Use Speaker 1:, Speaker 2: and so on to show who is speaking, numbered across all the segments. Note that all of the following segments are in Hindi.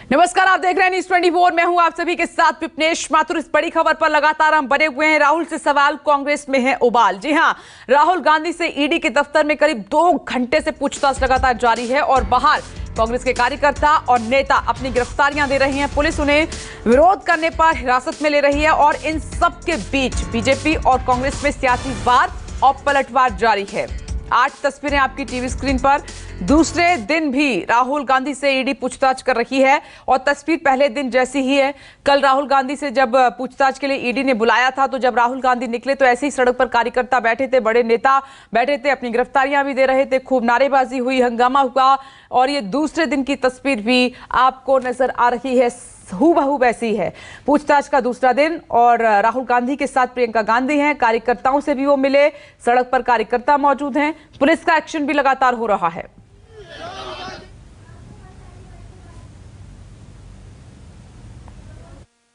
Speaker 1: नमस्कार, आप देख रहे हैं न्यूज़ 24। मैं हूं आप सभी के साथ विपनेश माथुर। इस बड़ी खबर पर लगातार हम बने हुए हैं। राहुल से सवाल, कांग्रेस में है उबाल। जी हां, राहुल गांधी से ईडी के दफ्तर में करीब 2 घंटे से पूछताछ लगातार जारी है और बाहर कांग्रेस के कार्यकर्ता और नेता अपनी गिरफ्तारियां दे रहे हैं। पुलिस उन्हें विरोध करने पर हिरासत में ले रही है और इन सब के बीच बीजेपी और कांग्रेस में सियासी वार और पलटवार जारी है। 8 तस्वीरें आपकी टीवी स्क्रीन पर। दूसरे दिन भी राहुल गांधी से ईडी पूछताछ कर रही है और तस्वीर पहले दिन जैसी ही है। कल राहुल गांधी से जब पूछताछ के लिए ईडी ने बुलाया था, तो जब राहुल गांधी निकले तो ऐसे ही सड़क पर कार्यकर्ता बैठे थे, बड़े नेता बैठे थे, अपनी गिरफ्तारियां भी दे रहे थे, खूब नारेबाजी हुई, हंगामा हुआ। और ये दूसरे दिन की तस्वीर भी आपको नजर आ रही है, हूबहू वैसी है। पूछताछ का दूसरा दिन और राहुल गांधी के साथ प्रियंका गांधी हैं। कार्यकर्ताओं से भी वो मिले, सड़क पर कार्यकर्ता मौजूद हैं। पुलिस का एक्शन भी लगातार हो रहा है।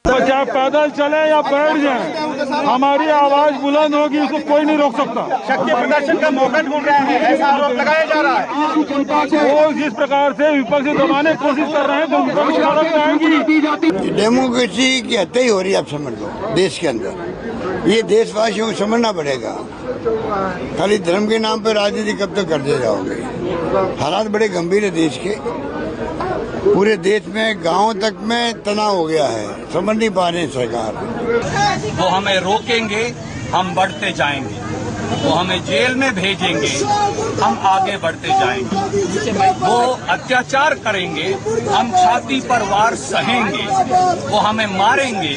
Speaker 2: चाहे पैदल चले या बैठ जाएं, हमारी आवाज बुलंद होगी, इसको कोई नहीं रोक सकता।
Speaker 3: शक्ति प्रदर्शन का मौका ढूंढ रहे हैं, ऐसा आरोप लगाया जा रहा है।
Speaker 2: वो जिस प्रकार से विपक्ष दबाने की कोशिश कर रहे हैं, तो विपक्ष सड़क आएंगी।
Speaker 4: डेमोक्रेसी की हत्या ही हो रही है, आप समझ लो। देश के अंदर ये देशवासियों को समझना पड़ेगा। खाली धर्म के नाम पर राजनीति कब तक करते जाओगे? हालात बड़े गंभीर है देश के। पूरे देश में गांव तक में तनाव हो गया है, समझ नहीं पा रहे सरकार।
Speaker 5: वो हमें रोकेंगे, हम बढ़ते जाएंगे। वो हमें जेल में भेजेंगे, हम आगे बढ़ते जाएंगे। वो अत्याचार करेंगे, हम छाती पर वार सहेंगे। वो हमें मारेंगे,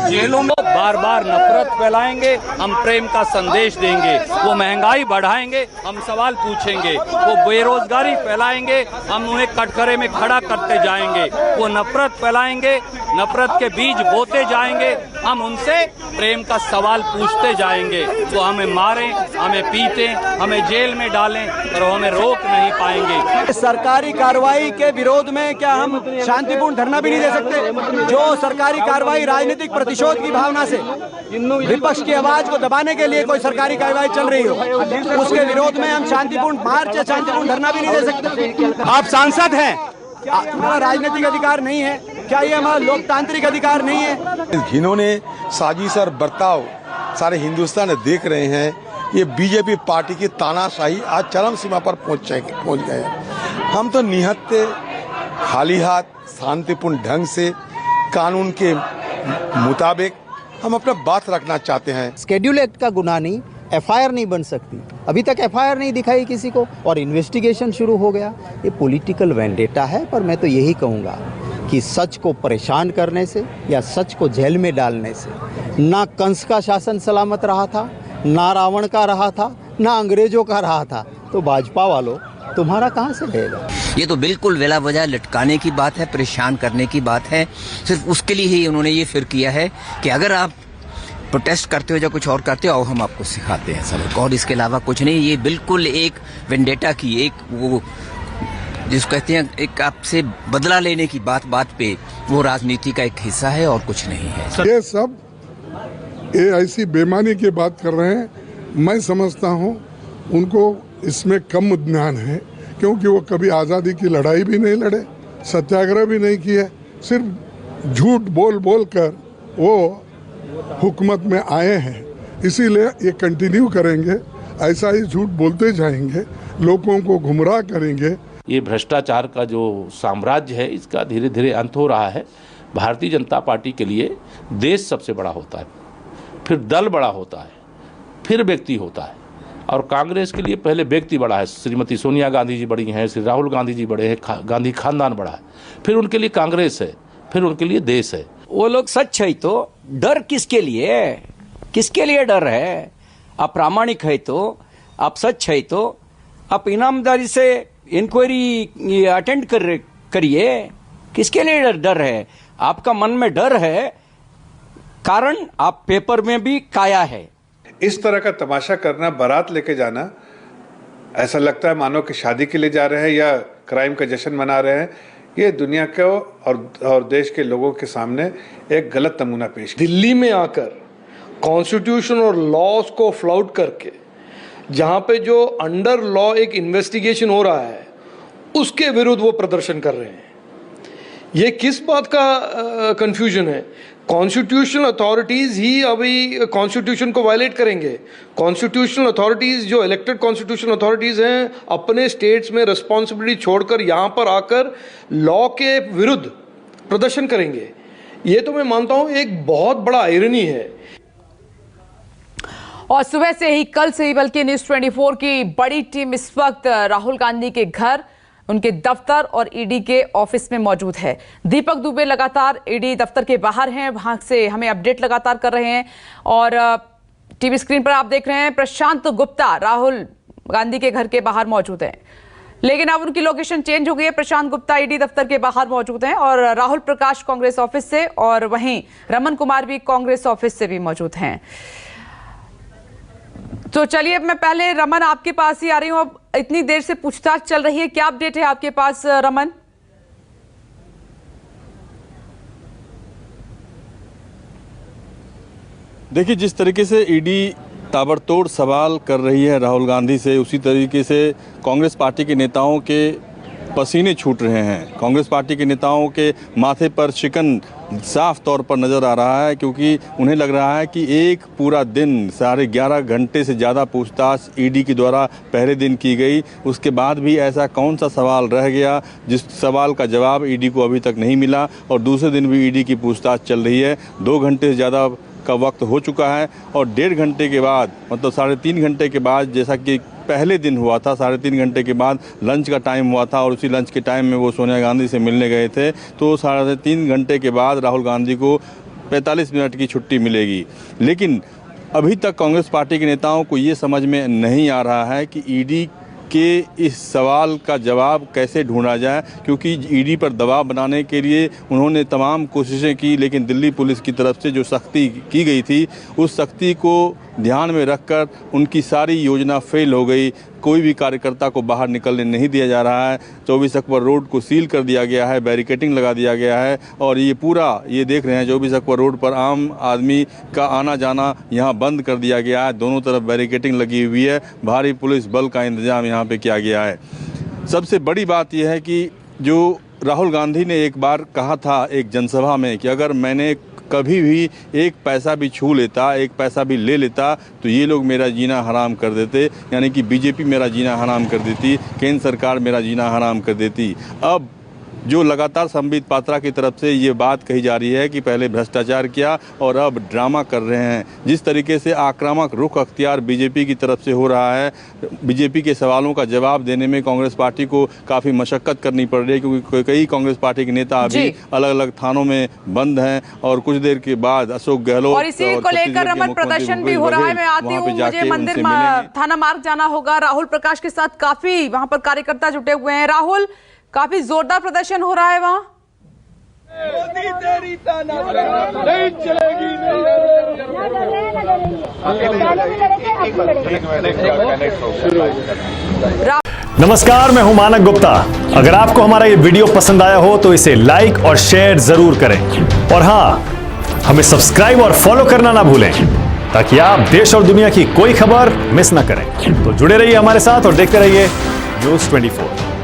Speaker 5: जेलों में बार बार नफरत फैलाएंगे, हम प्रेम का संदेश देंगे। वो महंगाई बढ़ाएंगे, हम सवाल पूछेंगे। वो बेरोजगारी फैलाएंगे, हम उन्हें कटघरे में खड़ा करते जाएंगे। वो नफरत फैलाएंगे, नफरत के बीज बोते जाएंगे, हम उनसे प्रेम का सवाल पूछते जाएंगे। वो हमें मारें, हमें पीटें, हमें जेल में डालें, पर वो हमें रोक नहीं पाएंगे।
Speaker 6: सरकारी कार्रवाई के विरोध में क्या हम शांतिपूर्ण धरना भी नहीं दे सकते? जो सरकारी कार्रवाई राजनीतिक प्रतिशोध की भावना से विपक्ष की आवाज को दबाने के लिए कोई सरकारी कार्रवाई चल रही हो, उसके विरोध में हम शांतिपूर्ण मार्च या शांतिपूर्ण धरना भी नहीं दे सकते। आप सांसद हैं, हमारा राजनीतिक अधिकार नहीं है क्या? ये हमारा लोकतांत्रिक अधिकार नहीं है?
Speaker 7: जिन्होंने साजिश और बर्ताव सारे हिंदुस्तान देख रहे हैं, ये बीजेपी पार्टी की तानाशाही आज चरम सीमा पर पहुंच गए। हम तो निहत्ते खाली हाथ शांतिपूर्ण ढंग से कानून के मुताबिक हम अपना बात रखना चाहते हैं।
Speaker 8: शेड्यूल एक्ट का गुनाह नहीं, एफआईआर नहीं बन सकती। अभी तक एफआईआर नहीं दिखाई किसी को और इन्वेस्टिगेशन शुरू हो गया। ये पॉलिटिकल वेंडेटा है। पर मैं तो यही कहूँगा कि सच को परेशान करने से या सच को जेल में डालने से ना कंस का शासन सलामत रहा था, ना रावण का रहा था, ना अंग्रेजों का रहा था। तो भाजपा वालों, तुम्हारा कहाँ से रहेगा?
Speaker 9: ये तो बिल्कुल वेला वजह लटकाने की बात है, परेशान करने की बात है। सिर्फ उसके लिए ही उन्होंने ये फिर किया है कि अगर आप प्रोटेस्ट करते हो या कुछ और करते हो, हम आपको सिखाते हैं सबक, और इसके अलावा कुछ नहीं। ये बिल्कुल एक वेंडेटा की, एक वो जिसको कहते हैं एक आपसे बदला लेने की बात पे वो राजनीति का एक हिस्सा है और कुछ नहीं है।
Speaker 10: ये सब ऐसी बेईमानी की बात कर रहे हैं। मैं समझता हूँ उनको इसमें कम ज्ञान है, क्योंकि वो कभी आज़ादी की लड़ाई भी नहीं लड़े, सत्याग्रह भी नहीं किए। सिर्फ झूठ बोल कर वो हुकूमत में आए हैं, इसीलिए ये कंटिन्यू करेंगे। ऐसा ही झूठ बोलते जाएंगे, लोगों को गुमराह करेंगे।
Speaker 11: ये भ्रष्टाचार का जो साम्राज्य है, इसका धीरे धीरे अंत हो रहा है। भारतीय जनता पार्टी के लिए देश सबसे बड़ा होता है, फिर दल बड़ा होता है, फिर व्यक्ति होता है। और कांग्रेस के लिए पहले व्यक्ति बड़ा है। श्रीमती सोनिया गांधी जी बड़ी हैं, श्री राहुल गांधी जी बड़े हैं, गांधी खानदान बड़ा है, फिर उनके लिए कांग्रेस है, फिर उनके लिए देश है।
Speaker 6: वो लोग सच है तो डर किसके लिए? किसके लिए डर है? आप प्रामाणिक है तो, आप सच है तो आप ईमानदारी से इंक्वायरी अटेंड करिए। किसके लिए डर है? आपका मन में डर है, कारण आप पेपर में भी काया है।
Speaker 12: इस तरह का तमाशा करना, बारात लेके जाना, ऐसा लगता है मानो कि शादी के लिए जा रहे हैं या क्राइम का जश्न मना रहे हैं। ये दुनिया को और देश के लोगों के सामने एक गलत नमूना पेश।
Speaker 13: दिल्ली में आकर कॉन्स्टिट्यूशन और लॉज को फ्लाउट करके, जहां पे जो अंडर लॉ एक इन्वेस्टिगेशन हो रहा है, उसके विरुद्ध वो प्रदर्शन कर रहे हैं। ये किस बात का कंफ्यूजन है? कॉन्स्टिट्यूशनल अथॉरिटीज ही अभी कॉन्स्टिट्यूशन को वायलेट करेंगे। कॉन्स्टिट्यूशनल अथॉरिटीज जो इलेक्टेड कॉन्स्टिट्यूशनल अथॉरिटीज हैं अपने स्टेट्स में रिस्पॉन्सिबिलिटी छोड़कर यहाँ पर आकर लॉ के विरुद्ध प्रदर्शन करेंगे। ये तो मैं मानता हूँ एक बहुत बड़ा आयरनी है।
Speaker 1: और सुबह से ही, कल से ही बल्कि न्यूज़ 24 की बड़ी टीम इस वक्त राहुल गांधी के घर, उनके दफ्तर और ईडी के ऑफिस में मौजूद है। दीपक दुबे लगातार ईडी दफ्तर के बाहर हैं, वहां से हमें अपडेट लगातार कर रहे हैं। और टीवी स्क्रीन पर आप देख रहे हैं प्रशांत गुप्ता राहुल गांधी के घर के बाहर मौजूद हैं, लेकिन अब उनकी लोकेशन चेंज हो गई है। प्रशांत गुप्ता ईडी दफ्तर के बाहर मौजूद हैं और राहुल प्रकाश कांग्रेस ऑफिस से, और वहीं रमन कुमार भी कांग्रेस ऑफिस से भी मौजूद हैं। तो चलिए, अब मैं पहले रमन आपके पास ही आ रही हूँ। अब इतनी देर से पूछताछ चल रही है, क्या अपडेट है आपके पास रमन?
Speaker 14: देखिए, जिस तरीके से ईडी ताबड़तोड़ सवाल कर रही है राहुल गांधी से, उसी तरीके से कांग्रेस पार्टी के नेताओं के पसीने छूट रहे हैं। कांग्रेस पार्टी के नेताओं के माथे पर शिकन साफ तौर पर नज़र आ रहा है, क्योंकि उन्हें लग रहा है कि एक पूरा दिन 11.5 घंटे से ज़्यादा पूछताछ ईडी के द्वारा पहले दिन की गई, उसके बाद भी ऐसा कौन सा सवाल रह गया जिस सवाल का जवाब ईडी को अभी तक नहीं मिला। और दूसरे दिन भी ईडी की पूछताछ चल रही है। 2 घंटे से ज़्यादा का वक्त हो चुका है और 1.5 घंटे के बाद, मतलब 3.5 घंटे के बाद, जैसा कि पहले दिन हुआ था, 3.5 घंटे के बाद लंच का टाइम हुआ था और उसी लंच के टाइम में वो सोनिया गांधी से मिलने गए थे, तो 3.5 घंटे के बाद राहुल गांधी को 45 मिनट की छुट्टी मिलेगी। लेकिन अभी तक कांग्रेस पार्टी के नेताओं को ये समझ में नहीं आ रहा है कि ईडी के इस सवाल का जवाब कैसे ढूंढा जाए, क्योंकि ईडी पर दबाव बनाने के लिए उन्होंने तमाम कोशिशें की, लेकिन दिल्ली पुलिस की तरफ से जो सख्ती की गई थी, उस सख्ती को ध्यान में रखकर उनकी सारी योजना फेल हो गई। कोई भी कार्यकर्ता को बाहर निकलने नहीं दिया जा रहा है। 24 अक्टूबर रोड को सील कर दिया गया है, बैरिकेटिंग लगा दिया गया है और ये पूरा, ये देख रहे हैं 24 अक्टूबर रोड पर आम आदमी का आना जाना यहाँ बंद कर दिया गया है। दोनों तरफ बैरिकेटिंग लगी हुई है, भारी पुलिस बल का इंतजाम यहाँ पे किया गया है। सबसे बड़ी बात यह है कि जो राहुल गांधी ने एक बार कहा था एक जनसभा में कि अगर मैंने कभी भी एक पैसा भी छू लेता, एक पैसा भी ले लेता, तो ये लोग मेरा जीना हराम कर देते, यानी कि बीजेपी मेरा जीना हराम कर देती, केंद्र सरकार मेरा जीना हराम कर देती। अब जो लगातार संबित पात्रा की तरफ से ये बात कही जा रही है कि पहले भ्रष्टाचार किया और अब ड्रामा कर रहे हैं, जिस तरीके से आक्रामक रुख अख्तियार बीजेपी की तरफ से हो रहा है, बीजेपी के सवालों का जवाब देने में कांग्रेस पार्टी को काफ़ी मशक्कत करनी पड़ रही है, क्योंकि कई कांग्रेस पार्टी के नेता अभी अलग अलग थानों में बंद हैं और कुछ देर के बाद अशोक गहलोत
Speaker 1: और इसी को लेकर रमन प्रदर्शन भी हो रहा है। मैं आती हूँ, मुझे मंदिर थाना मार्ग जाना होगा। राहुल प्रकाश के साथ काफी वहां पर कार्यकर्ता जुटे हुए हैं। राहुल, काफी जोरदार प्रदर्शन हो रहा है वहां।
Speaker 3: नहीं चलेगी,
Speaker 15: नमस्कार, मैं हूं मानक गुप्ता। अगर आपको हमारा ये वीडियो पसंद आया हो तो इसे लाइक और शेयर जरूर करें और हाँ, हमें सब्सक्राइब और फॉलो करना ना भूलें, ताकि आप देश और दुनिया की कोई खबर मिस ना करें। तो जुड़े रहिए हमारे साथ और देखते रहिए न्यूज़ 24।